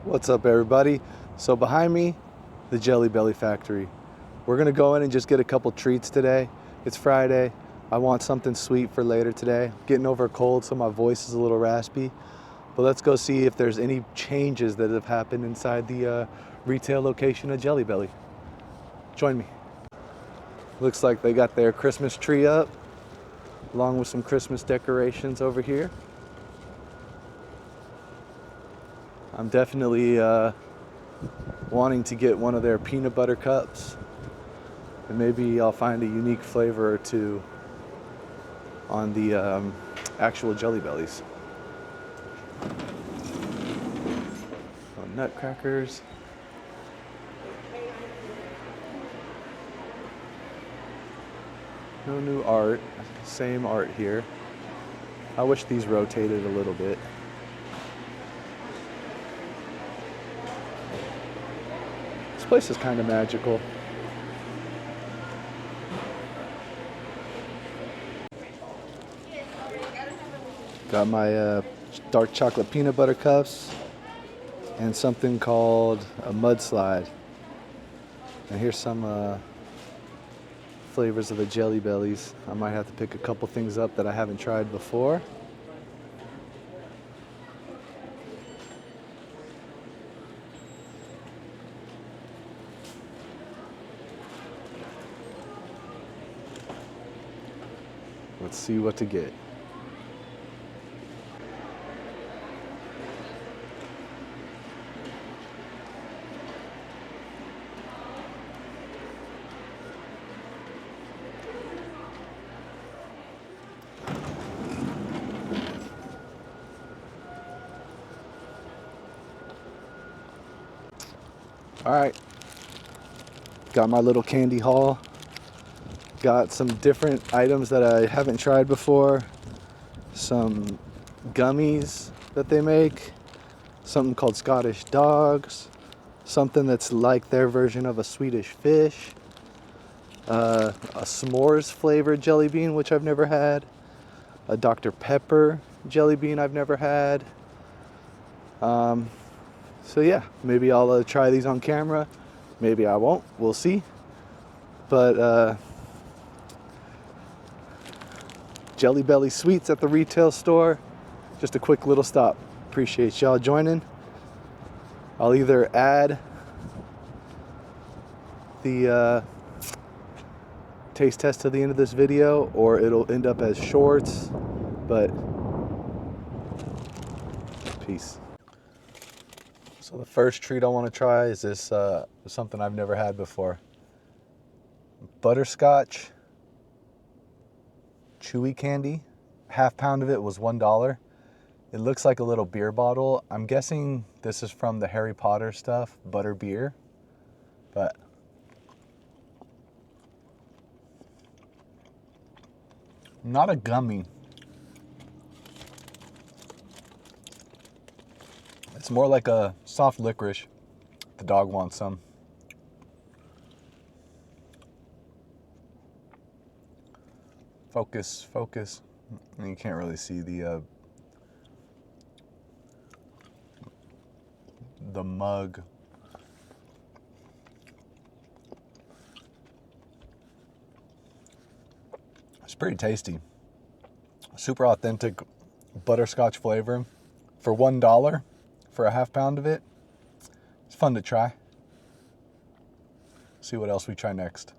What's up, everybody? So behind me, the Jelly Belly factory. We're gonna go in and just get a couple treats today. It's Friday. I want something sweet for later today. Getting over a cold, so my voice is a little raspy. But let's go see if there's any changes that have happened inside the retail location of Jelly Belly. Join me. Looks like they got their Christmas tree up, along with some Christmas decorations over here. I'm definitely wanting to get one of their peanut butter cups, and maybe I'll find a unique flavor or two on the actual Jelly Bellies. Oh, nutcrackers. No new art, same art here. I wish these rotated a little bit. This place is kind of magical. Got my dark chocolate peanut butter cups and something called a mudslide. And here's some flavors of the Jelly Bellies. I might have to pick a couple things up that I haven't tried before. Let's see what to get. All right, got my little candy haul. Got some different items that I haven't tried before. Some gummies that they make. Something called Scottish dogs. Something that's like their version of a Swedish fish. A s'mores flavored jelly bean, which I've never had. A Dr. Pepper jelly bean I've never had. So yeah, maybe I'll try these on camera. Maybe I won't. We'll see. But Jelly Belly sweets at the retail store. Just a quick little stop. Appreciate y'all joining. I'll either add the taste test to the end of this video, or it'll end up as shorts, but peace. So the first treat I want to try is this something I've never had before. Butterscotch chewy candy. Half pound of it was $1. It looks like a little beer bottle. I'm guessing this is from the Harry Potter stuff, butter beer. But not a gummy. It's more like a soft licorice. The dog wants some. Focus, focus. You can't really see the mug. It's pretty tasty. Super authentic butterscotch flavor for $1 for a half pound of it. It's fun to try. See what else we try next.